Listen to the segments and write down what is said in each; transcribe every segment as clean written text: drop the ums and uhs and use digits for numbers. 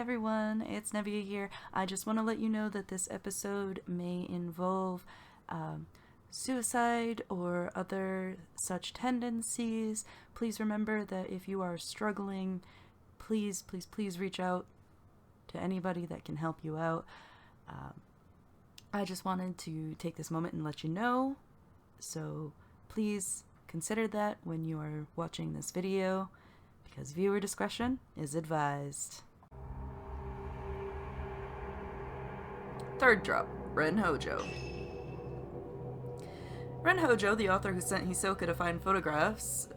everyone, it's Nevia here. I just want to let you know that this episode may involve suicide or other such tendencies. Please remember that if you are struggling, please reach out to anybody that can help you out. I just wanted to take this moment and let you know, so please consider that when you are watching this video, because viewer discretion is advised. Third drop, Ren Hojo. Ren Hojo, the author who sent Hisoka to find photographs,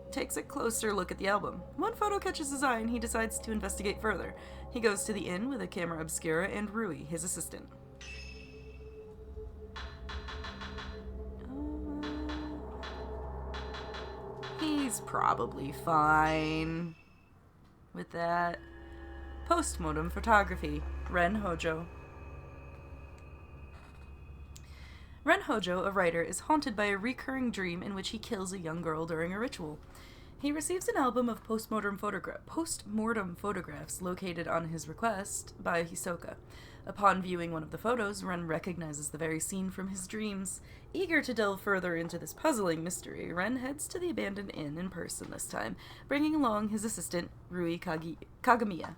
takes a closer look at the album. One photo catches his eye and he decides to investigate further. He goes to the inn with a camera obscura and Rui, his assistant. He's probably fine with that. Postmortem photography, Ren Hojo. Ren Hojo, a writer, is haunted by a recurring dream in which he kills a young girl during a ritual. He receives an album of postmortem photographs located on his request by Hisoka. Upon viewing one of the photos, Ren recognizes the very scene from his dreams. Eager to delve further into this puzzling mystery, Ren heads to the abandoned inn in person this time, bringing along his assistant, Rui Kagamiya.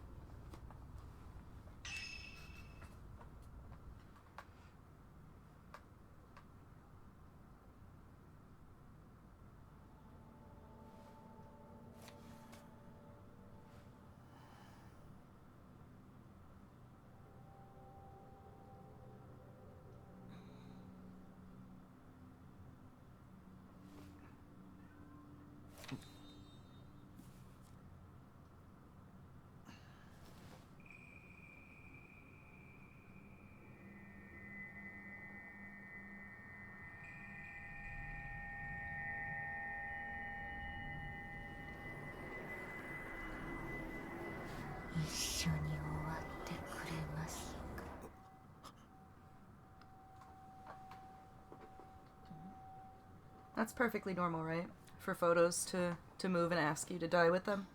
That's perfectly normal, right? For photos to move and ask you to die with them.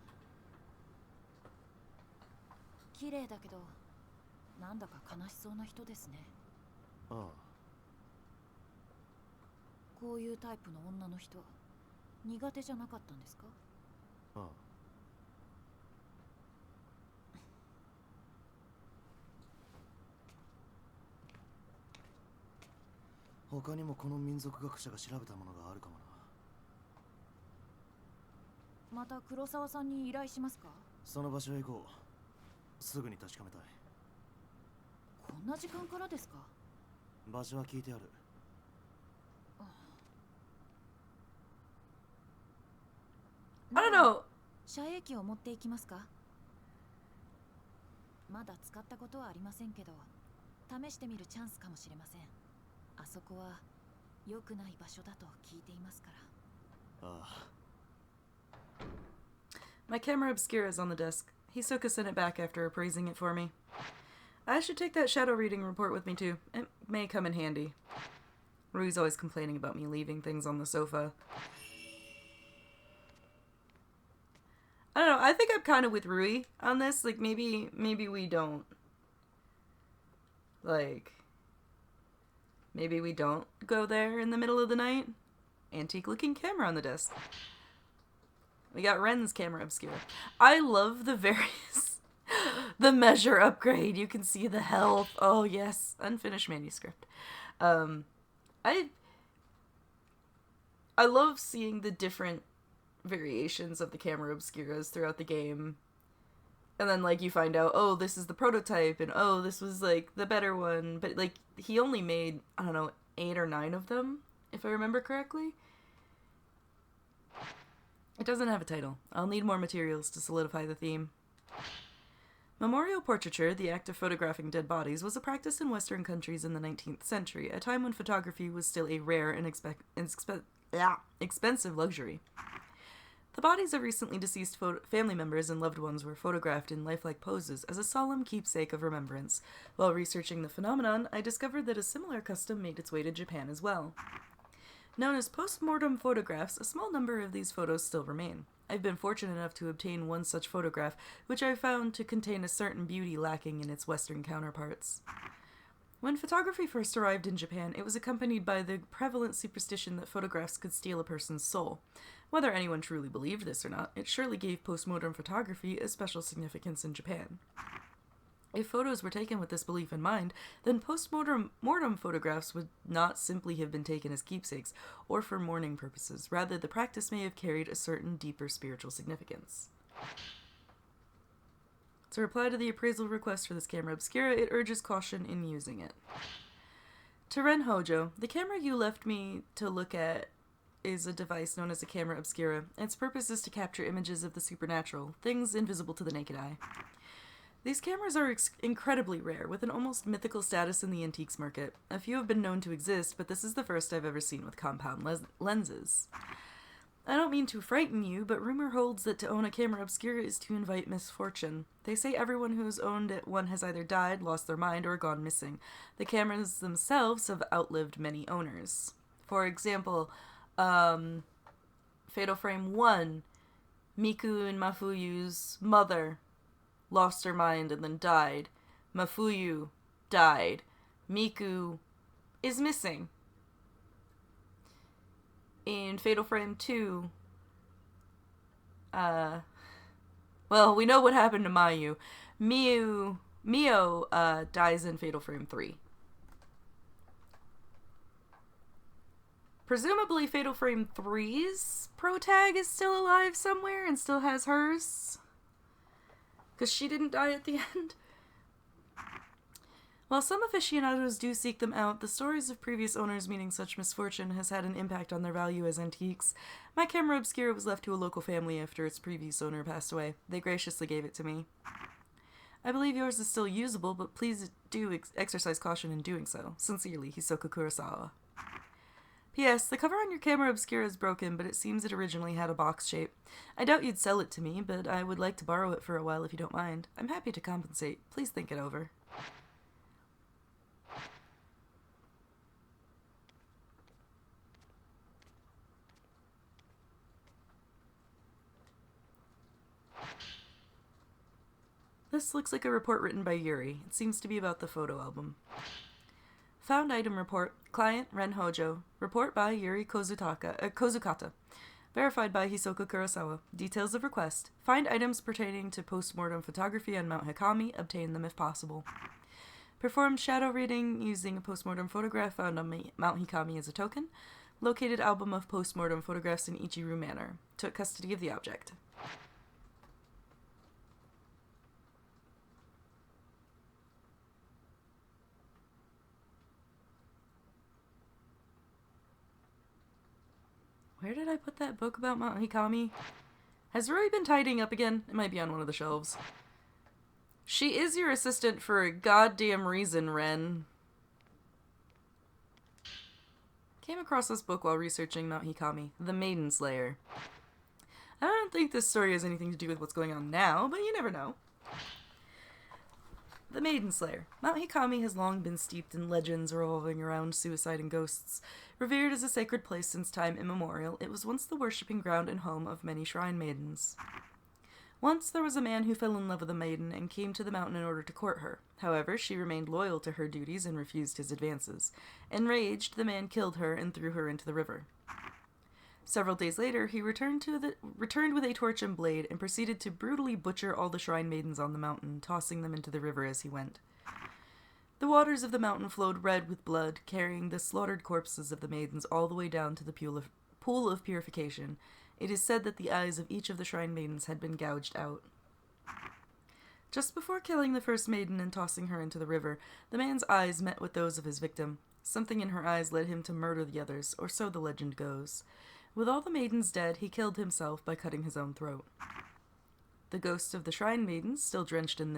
綺麗だけど、なんだか悲しそうな人ですね。ああ。こういうタイプの女の人、苦手じゃなかったんですか？ああ。他にもこの民族学者が調べたものがあるかもな。また黒沢さんに依頼しますか？その場所へ行こう。すぐに確かめたい。こんな時間からですか？場所は聞いてある。I don't know. 遮影機を持っていきますか？まだ使ったことはありませんけど、試してみるチャンスかもしれません。あそこは良くない場所だと聞いていますから。ああ。My camera obscura is on the desk. Hisoka sent it back after appraising it for me. I should take that shadow reading report with me too. It may come in handy. Rui's always complaining about me leaving things on the sofa. I don't know, I think I'm kind of with Rui on this. Like, maybe we don't. Like, maybe we don't go there in the middle of the night. Antique-looking camera on the desk. We got Ren's camera obscura. I love the various... the measure upgrade. You can see the health. Oh, yes. Unfinished manuscript. I love seeing the different variations of the camera obscuras throughout the game. And then, like, you find out, oh, this is the prototype, and oh, this was, like, the better one. But, like, he only made, I don't know, 8 or 9 of them, if I remember correctly. It doesn't have a title. I'll need more materials to solidify the theme. Memorial portraiture, the act of photographing dead bodies, was a practice in Western countries in the 19th century, a time when photography was still a rare and expensive luxury. The bodies of recently deceased family members and loved ones were photographed in lifelike poses as a solemn keepsake of remembrance. While researching the phenomenon, I discovered that a similar custom made its way to Japan as well. Known as post-mortem photographs, a small number of these photos still remain. I've been fortunate enough to obtain one such photograph, which I found to contain a certain beauty lacking in its Western counterparts. When photography first arrived in Japan, it was accompanied by the prevalent superstition that photographs could steal a person's soul. Whether anyone truly believed this or not, it surely gave postmodern photography a special significance in Japan. If photos were taken with this belief in mind, then postmortem photographs would not simply have been taken as keepsakes or for mourning purposes. Rather, the practice may have carried a certain deeper spiritual significance. To reply to the appraisal request for this camera obscura, it urges caution in using it. To Ren Hojo, the camera you left me to look at is a device known as a camera obscura. Its purpose is to capture images of the supernatural, things invisible to the naked eye. These cameras are incredibly rare, with an almost mythical status in the antiques market. A few have been known to exist, but this is the first I've ever seen with compound lenses. I don't mean to frighten you, but rumor holds that to own a camera obscura is to invite misfortune. They say everyone who has owned one has either died, lost their mind, or gone missing. The cameras themselves have outlived many owners. For example, Fatal Frame 1, Miku and Mafuyu's mother lost her mind and then died. Mafuyu died. Miku is missing. In Fatal Frame 2, well, we know what happened to Mayu. Mio dies in Fatal Frame 3. Presumably Fatal Frame 3's protag is still alive somewhere and still has hers, because she didn't die at the end. While some aficionados do seek them out, the stories of previous owners meeting such misfortune has had an impact on their value as antiques. My camera obscura was left to a local family after its previous owner passed away. They graciously gave it to me. I believe yours is still usable, but please do exercise caution in doing so. Sincerely, Hisoka Kurosawa. P.S. The cover on your camera obscura is broken, but it seems it originally had a box shape. I doubt you'd sell it to me, but I would like to borrow it for a while if you don't mind. I'm happy to compensate. Please think it over. This looks like a report written by Yuri. It seems to be about the photo album. Found item report. Client Ren Hojo. Report by Yuri Kozukata. Verified by Hisoka Kurosawa. Details of request. Find items pertaining to postmortem photography on Mount Hikami. Obtain them if possible. Performed shadow reading using a postmortem photograph found on Mount Hikami as a token. Located album of postmortem photographs in Ichiru Manor. Took custody of the object. Where did I put that book about Mount Hikami? Has Rui been tidying up again? It might be on one of the shelves. She is your assistant for a goddamn reason, Ren. Came across this book while researching Mount Hikami, The Maiden Slayer. I don't think this story has anything to do with what's going on now, but you never know. The Maiden Slayer. Mount Hikami has long been steeped in legends revolving around suicide and ghosts. Revered as a sacred place since time immemorial, it was once the worshipping ground and home of many shrine maidens. Once there was a man who fell in love with a maiden and came to the mountain in order to court her. However, she remained loyal to her duties and refused his advances. Enraged, the man killed her and threw her into the river. Several days later, he returned with a torch and blade and proceeded to brutally butcher all the shrine maidens on the mountain, tossing them into the river as he went. The waters of the mountain flowed red with blood, carrying the slaughtered corpses of the maidens all the way down to the pool of purification. It is said that the eyes of each of the shrine maidens had been gouged out. Just before killing the first maiden and tossing her into the river, the man's eyes met with those of his victim. Something in her eyes led him to murder the others, or so the legend goes. With all the maidens dead, he killed himself by cutting his own throat. The ghosts of the shrine maidens, still drenched in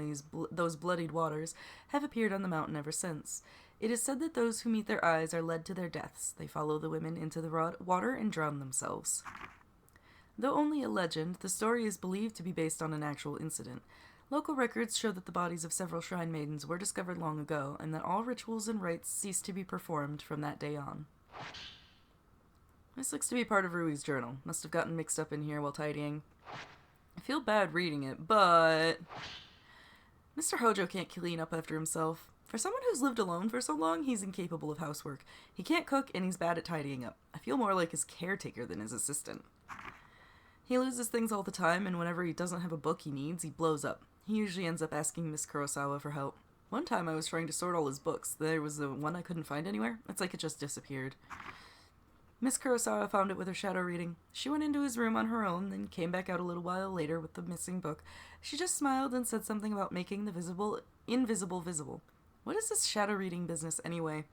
those bloodied waters, have appeared on the mountain ever since. It is said that those who meet their eyes are led to their deaths. They follow the women into the water and drown themselves. Though only a legend, the story is believed to be based on an actual incident. Local records show that the bodies of several shrine maidens were discovered long ago, and that all rituals and rites ceased to be performed from that day on. This looks to be part of Rui's journal. Must have gotten mixed up in here while tidying. I feel bad reading it, but Mr. Hojo can't clean up after himself. For someone who's lived alone for so long, he's incapable of housework. He can't cook, and he's bad at tidying up. I feel more like his caretaker than his assistant. He loses things all the time, and whenever he doesn't have a book he needs, he blows up. He usually ends up asking Miss Kurosawa for help. One time I was trying to sort all his books. There was the one I couldn't find anywhere. It's like it just disappeared. Miss Kurosawa found it with her shadow reading. She went into his room on her own, then came back out a little while later with the missing book. She just smiled and said something about making the invisible visible. What is this shadow reading business anyway?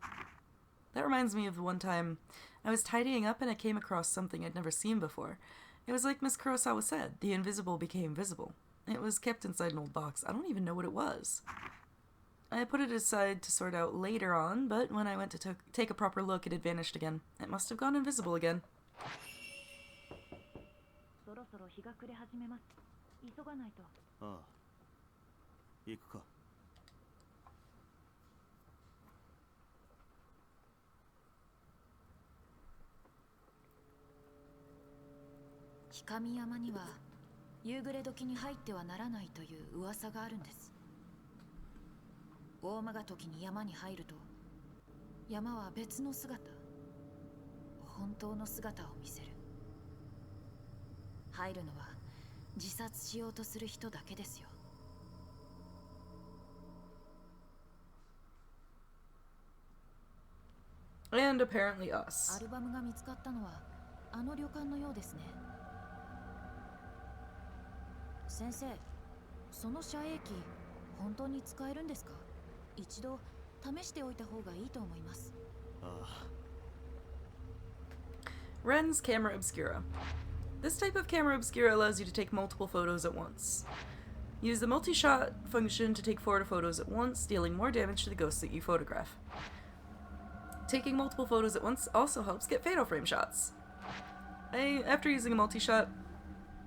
That reminds me of the one time I was tidying up and I came across something I'd never seen before. It was like Miss Kurosawa said, the invisible became visible. It was kept inside an old box. I don't even know what it was. I put it aside to sort out later on, but when I went to take a proper look, it had vanished again. It must have gone invisible again. そろそろ日が暮れ始めます。急がないと。ああ。行くか。氷上山には夕暮れ時に入ってはならないという噂があるんです。大間が時に山に入ると山は別の姿、本当の姿を見せる。入るのは自殺しようとする人だけですよ。And apparently us. アルバムが見つかったのはあの旅館のようですね。先生、その遮影機本当に使えるんですか？一度試しておいた方がいいと思います。ああ。Ren's camera obscura. This type of camera obscura allows you to take multiple photos at once. Use the multi-shot function to take 4 photos at once, dealing more damage to the ghosts that you photograph. Taking multiple photos at once also helps get fatal frame shots. After using a multi-shot,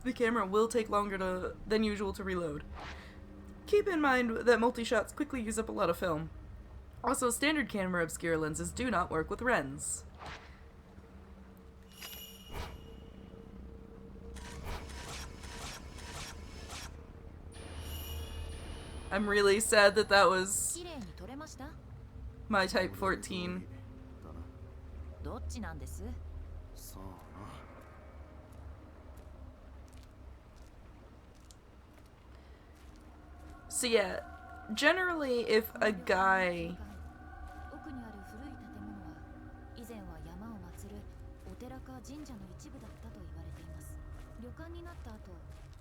the camera will take longer than usual to reload. Keep in mind that multi-shots quickly use up a lot of film. Also, standard camera obscura lenses do not work with Rens. I'm really sad that that was my type 14. どっちなんです？ So yeah, generally if a guy 奥にある古い建物は以前は山を祀るお寺か神社の一部だったと言われています。旅館になった後、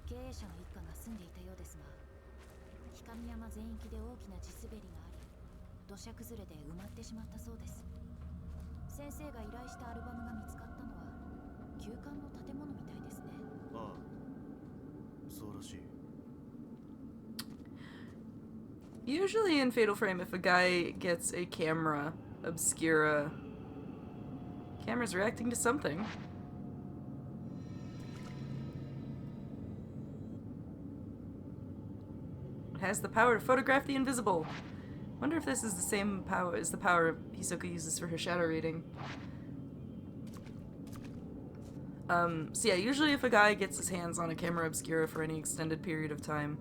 経営者の一家が住んでいたようですが、氷上山全域で大きな地滑りがあり、土砂崩れで埋まってしまったそうです。先生が依頼したアルバムが見つかったのは旧館の建物みたいですね。ああ、そうらしい。Usually in Fatal Frame, if a guy gets a camera obscura, camera's reacting to something. It has the power to photograph the invisible. Wonder if this is the same power as the power Hisoka uses for her shadow reading. So yeah, usually if a guy gets his hands on a camera obscura for any extended period of time,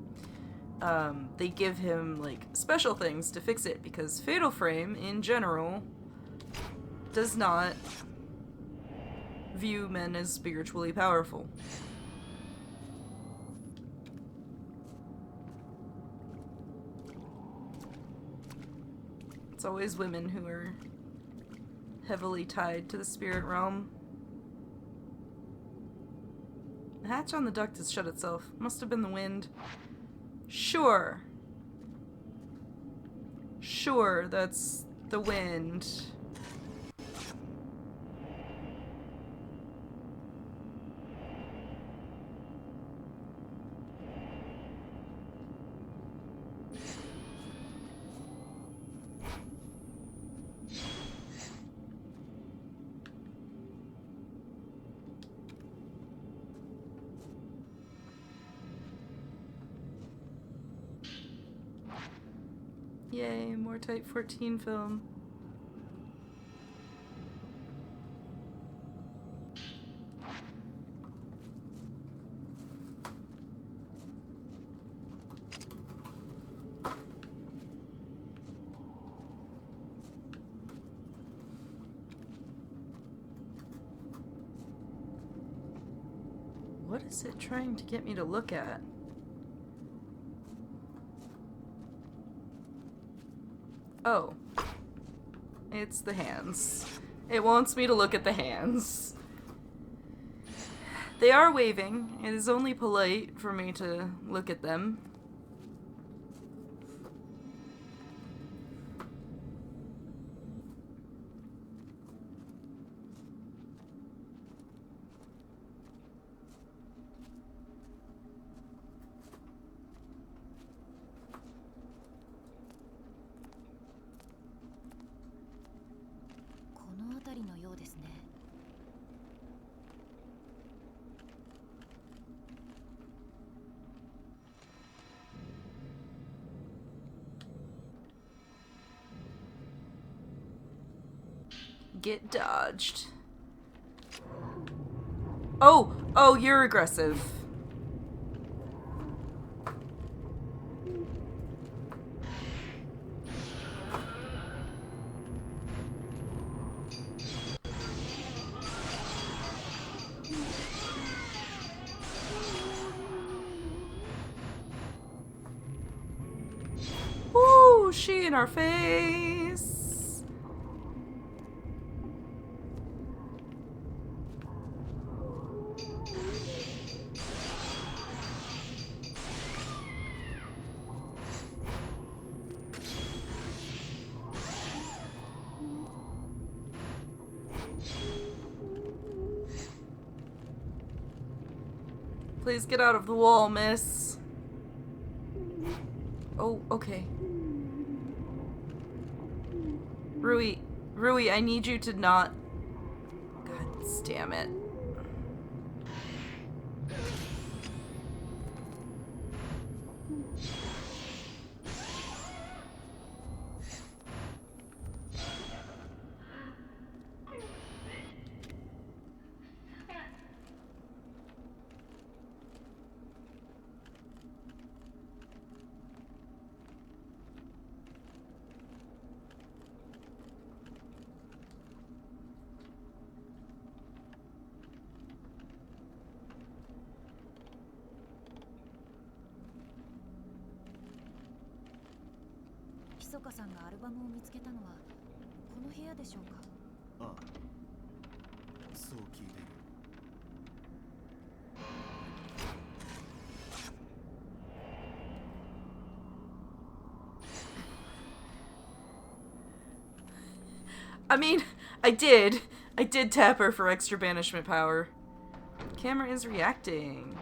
they give him, like, special things to fix it, because Fatal Frame, in general, does not view men as spiritually powerful. It's always women who are heavily tied to the spirit realm. The hatch on the duct has shut itself. Must have been the wind. Sure. Sure, that's the wind. Yay, more Type 14 film. is it trying to get me to look at? Oh. It's the hands. It wants me to look at the hands. They are waving. It is only polite for me to look at them. Get dodged. Oh! Oh, you're aggressive. Woo! She in our face! Please get out of the wall, miss. Oh, okay. Rui, I need you to not... God damn it. I mean, I did tap her for extra banishment power. Camera is reacting.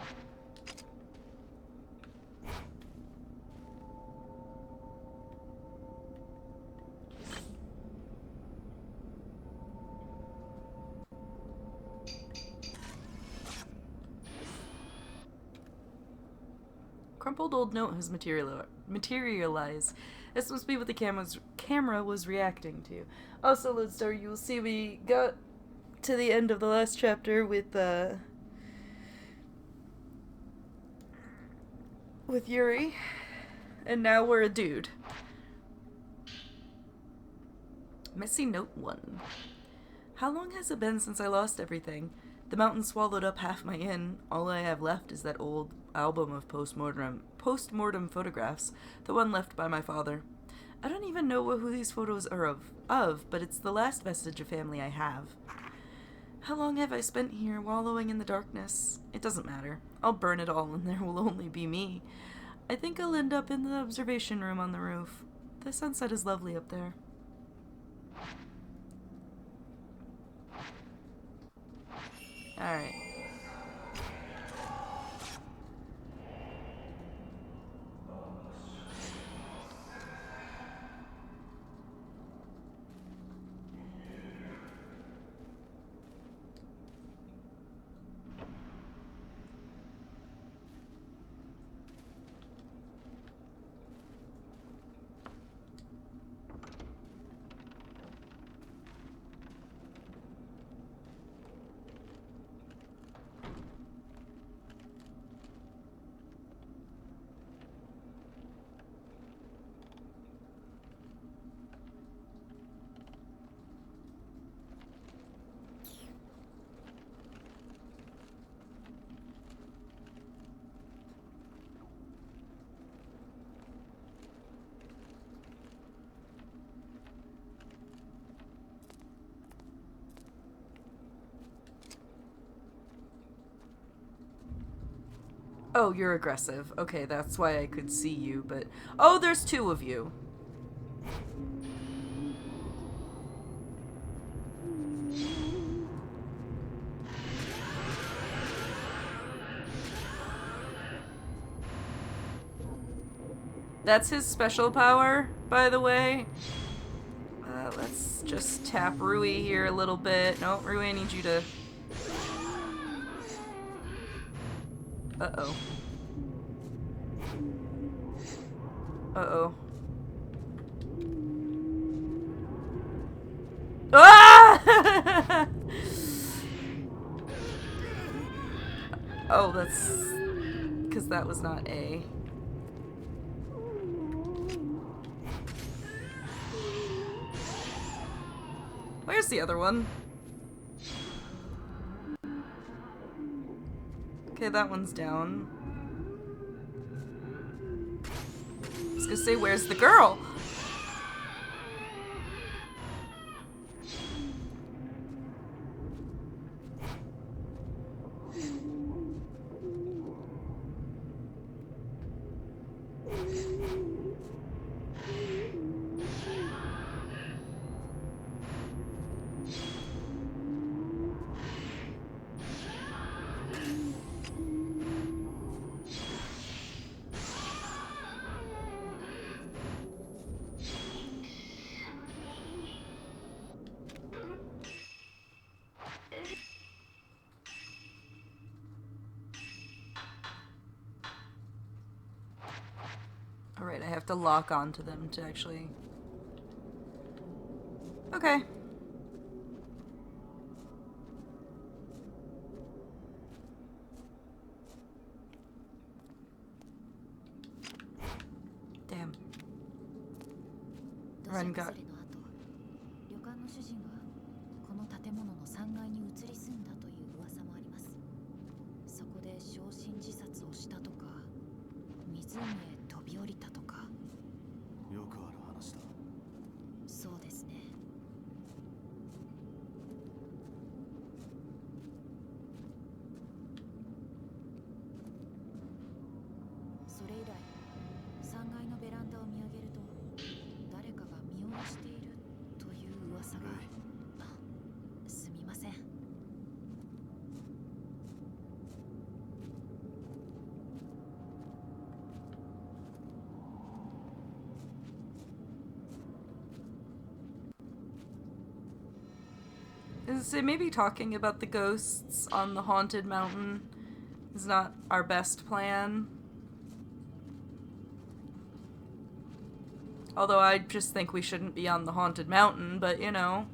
Crumpled old note has materialized. This must be what the camera was reacting to. Also, Lodestar, you will see we got to the end of the last chapter with Yuri, and now we're a dude. Messy note 1. How long has it been since I lost everything? The mountain swallowed up half my inn. All I have left is that old album of post-mortem photographs, the one left by my father. I don't even know who these photos are of, but it's the last vestige of family I have. How long have I spent here, wallowing in the darkness? It doesn't matter. I'll burn it all and there will only be me. I think I'll end up in the observation room on the roof. The sunset is lovely up there. Alright. Oh, you're aggressive. Okay, that's why I could see you, but... Oh, there's two of you. That's his special power, by the way. Let's just tap Rui here a little bit. No, Rui, I need you to... Uh-oh. Uh-oh. Ah! Oh, that's... because that was not A. Where's the other one? Okay, that one's down. I was gonna say, where's the girl? Alright, I have to lock onto them to actually... Okay. Damn. 土砂 Run 崩 got... れの後、旅館の主人はこの建物の3階に移り住んだという噂もあります。そこで焼身自殺をしたとか、湖へ飛び降りたとか。よくある話だ。そうですね。それ以来、3階のベランダを見上げると、誰かが見下ろしているという噂が。すみません。Is it maybe talking about the ghosts on the haunted mountain is not our best plan? Although I just think we shouldn't be on the haunted mountain, but you know.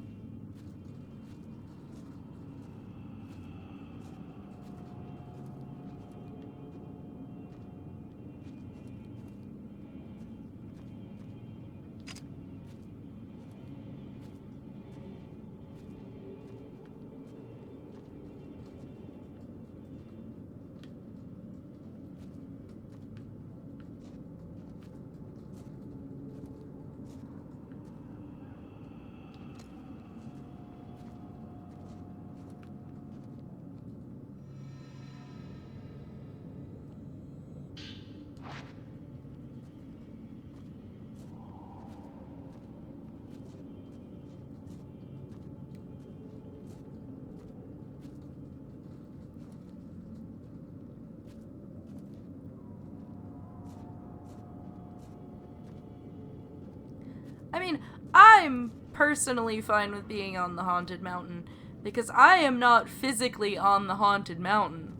I mean, I'm personally fine with being on the haunted mountain because I am not physically on the haunted mountain.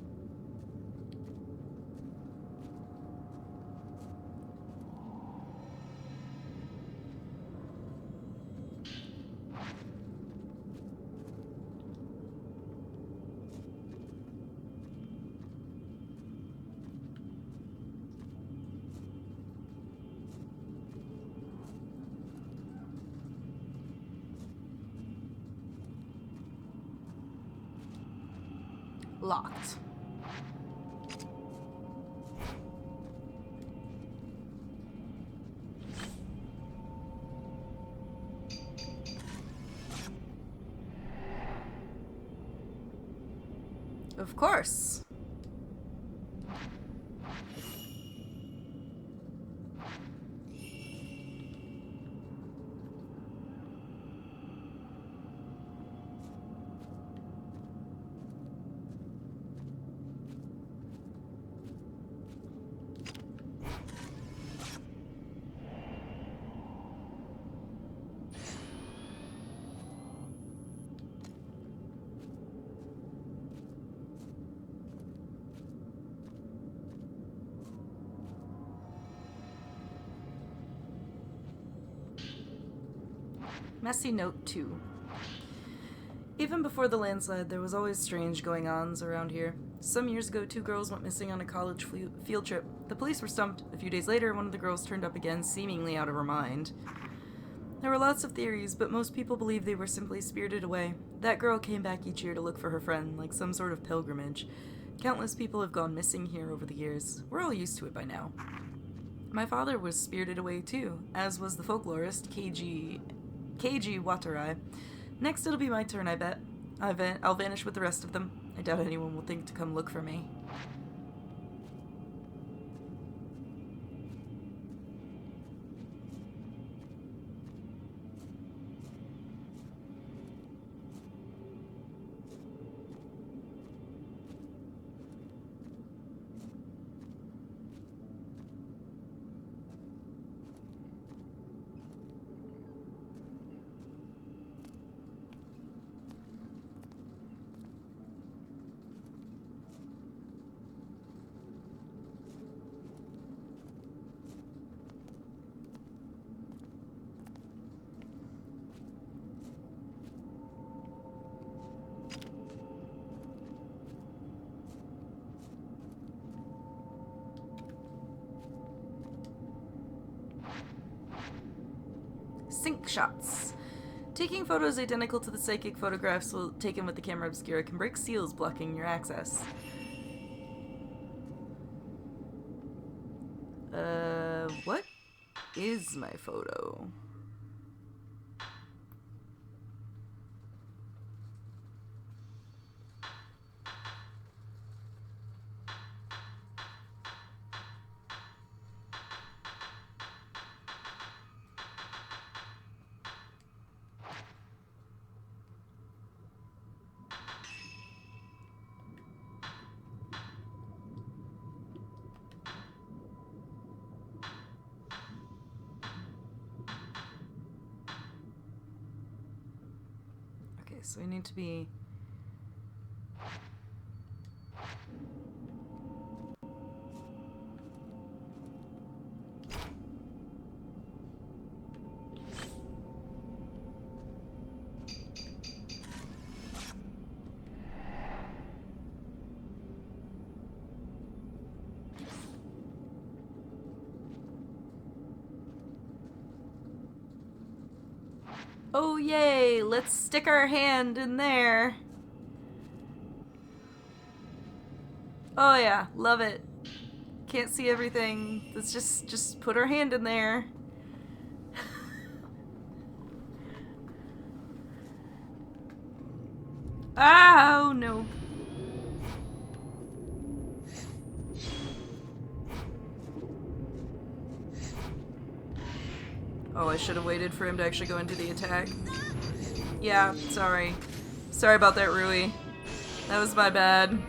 Locked. Of course. Messy note 2. Even before the landslide, there was always strange going-ons around here. Some years ago, 2 girls went missing on a college field trip. The police were stumped. A few days later, one of the girls turned up again, seemingly out of her mind. There were lots of theories, but most people believe they were simply spirited away. That girl came back each year to look for her friend, like some sort of pilgrimage. Countless people have gone missing here over the years. We're all used to it by now. My father was spirited away too, as was the folklorist Keiji Watarai. Next it'll be my turn, I bet. I'll vanish with the rest of them. I doubt anyone will think to come look for me. Sync shots. Taking photos identical to the psychic photographs taken with the camera obscura can break seals blocking your access. What is my photo? So we need to be... Oh, yay! Let's stick our hand in there. Oh, yeah. Love it. Can't see everything. Let's just put our hand in there. Oh, no. Oh, I should have waited for him to actually go into the attack. Yeah, sorry. Sorry about that, Rui. That was my bad.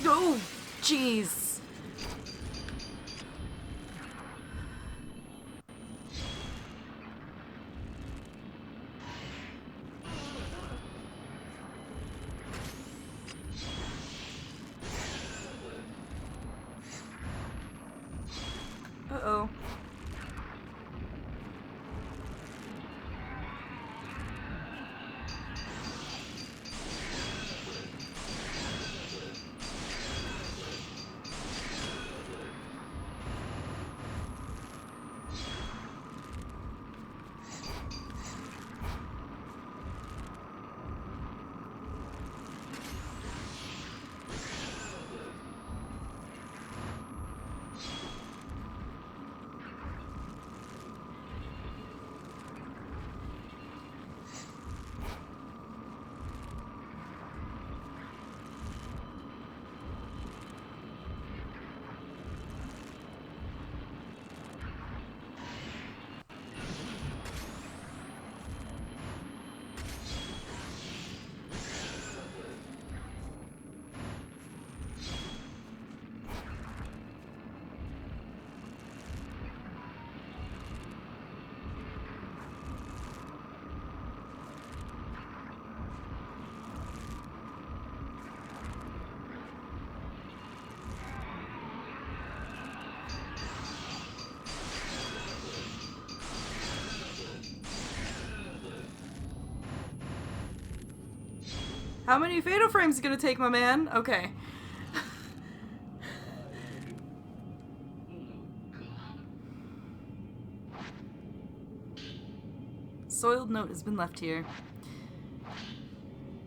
Oh, jeez. Uh-oh. How many fatal frames is gonna take, my man? Okay. Soiled note has been left here.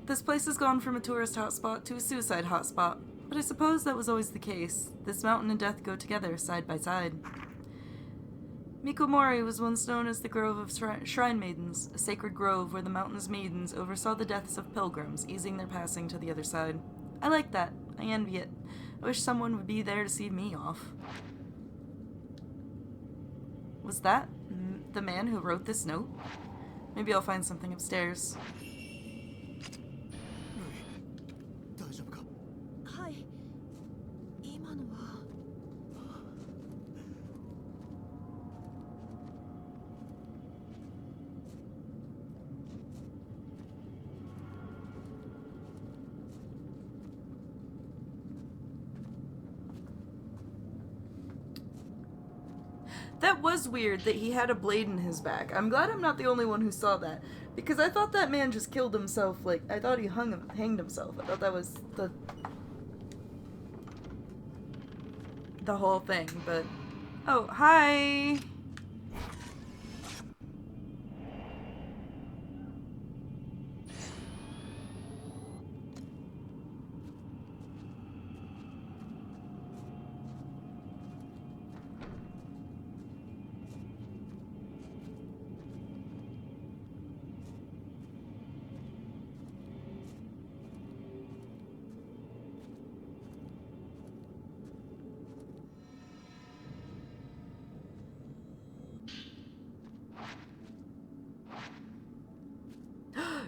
This place has gone from a tourist hotspot to a suicide hotspot, but I suppose that was always the case. This mountain and death go together, side by side. Mikomori was once known as the Grove of Shrine Maidens, a sacred grove where the mountain's maidens oversaw the deaths of pilgrims, easing their passing to the other side. I like that. I envy it. I wish someone would be there to see me off. Was that the man who wrote this note? Maybe I'll find something upstairs. 大丈夫か？はい。今のは。That was weird that he had a blade in his back. I'm glad I'm not the only one who saw that. Because I thought that man just killed himself, like, I thought he hanged himself. I thought that was the whole thing, but... Oh, hi!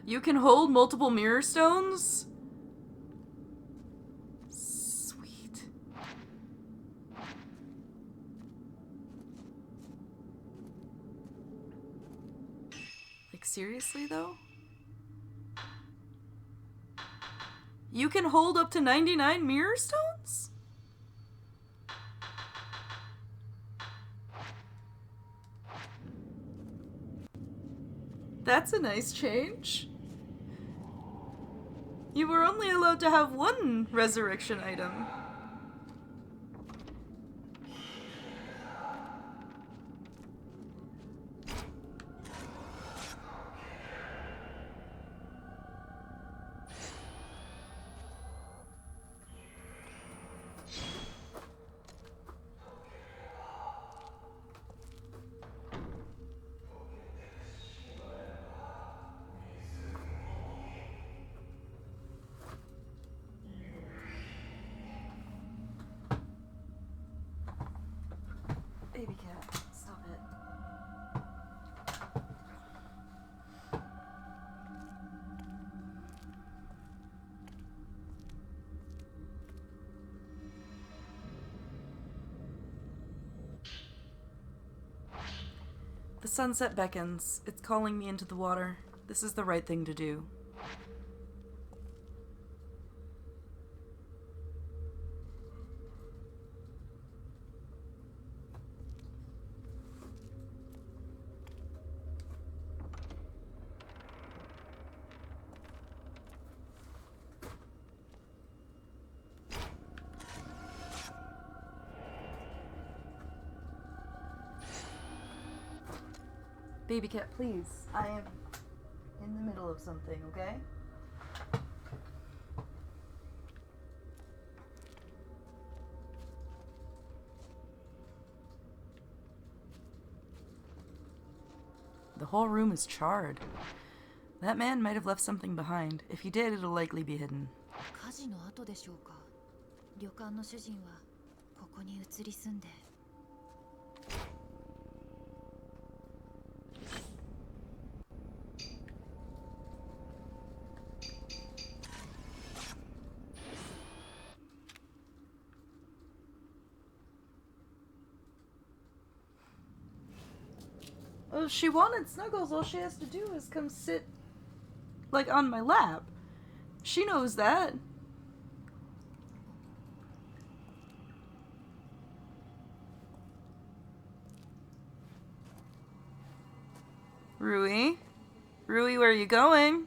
You can hold multiple mirror stones? Sweet. Like, seriously, though? You can hold up to 99 mirror stones? That's a nice change. You were only allowed to have one resurrection item. Baby cat, stop it. The sunset beckons. It's calling me into the water. This is the right thing to do. Baby cat, please. I am in the middle of something, okay? The whole room is charred. That man might have left something behind. If he did, it'll likely be hidden. 火事の後でしょうか。旅館の主人はここに移り住んで。Well, if she wanted snuggles, all she has to do is come sit, like, on my lap. She knows that. Rui? Rui, where are you going?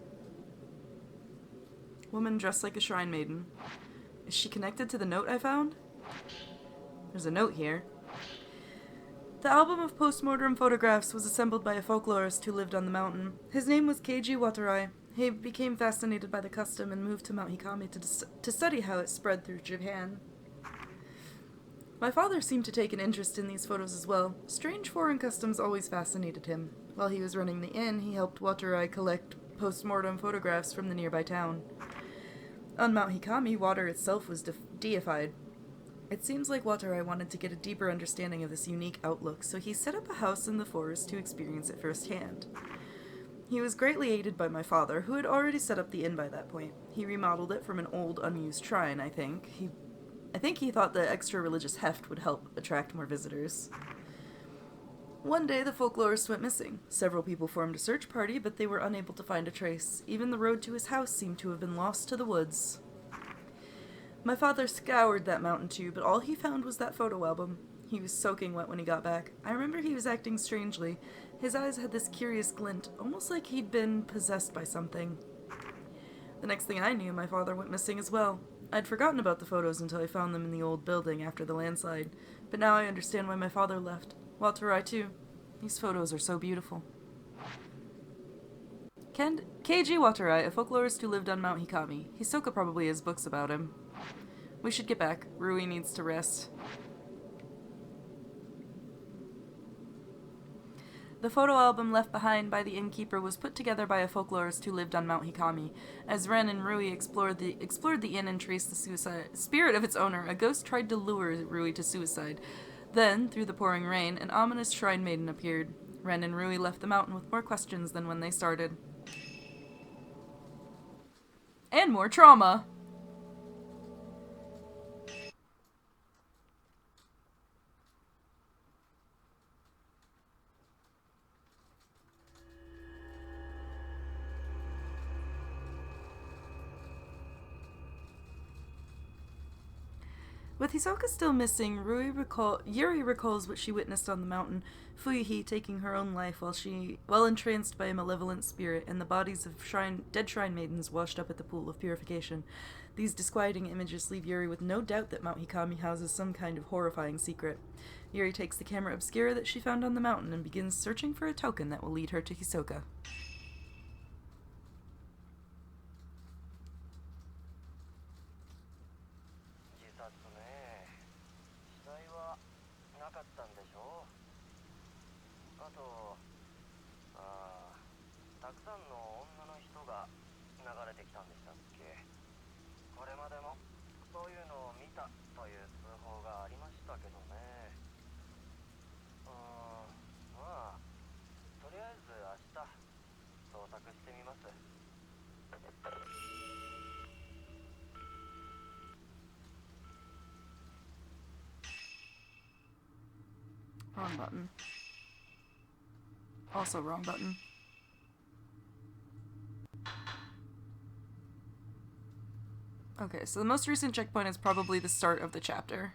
Woman dressed like a shrine maiden. Is she connected to the note I found? There's a note here. The album of postmortem photographs was assembled by a folklorist who lived on the mountain. His name was Keiji Watarai. He became fascinated by the custom and moved to Mount Hikami to study how it spread through Japan. My father seemed to take an interest in these photos as well. Strange foreign customs always fascinated him. While he was running the inn, he helped Watarai collect post-mortem photographs from the nearby town. On Mount Hikami, water itself was deified. It seems like Watarai wanted to get a deeper understanding of this unique outlook, so he set up a house in the forest to experience it firsthand. He was greatly aided by my father, who had already set up the inn by that point. He remodeled it from an old, unused shrine, I think. I think he thought the extra religious heft would help attract more visitors. One day, the folklorist went missing. Several people formed a search party, but they were unable to find a trace. Even the road to his house seemed to have been lost to the woods. My father scoured that mountain too, but all he found was that photo album. He was soaking wet when he got back. I remember he was acting strangely. His eyes had this curious glint, almost like he'd been possessed by something. The next thing I knew, my father went missing as well. I'd forgotten about the photos until I found them in the old building after the landslide, but now I understand why my father left. Watarai too. These photos are so beautiful. Keiji Watarai, a folklorist who lived on Mount Hikami. Hisoka probably has books about him. We should get back. Rui needs to rest. The photo album left behind by the innkeeper was put together by a folklorist who lived on Mount Hikami. As Ren and Rui explored the inn and traced the spirit of its owner, a ghost tried to lure Rui to suicide. Then, through the pouring rain, an ominous shrine maiden appeared. Ren and Rui left the mountain with more questions than when they started. And more trauma! With Hisoka still missing, Yuri recalls what she witnessed on the mountain, Fuyuhi taking her own life while entranced by a malevolent spirit, and the bodies of dead shrine maidens washed up at the pool of purification. These disquieting images leave Yuri with no doubt that Mount Hikami houses some kind of horrifying secret. Yuri takes the camera obscura that she found on the mountain and begins searching for a token that will lead her to Hisoka. Wrong button. Also wrong button. Okay, so the most recent checkpoint is probably the start of the chapter.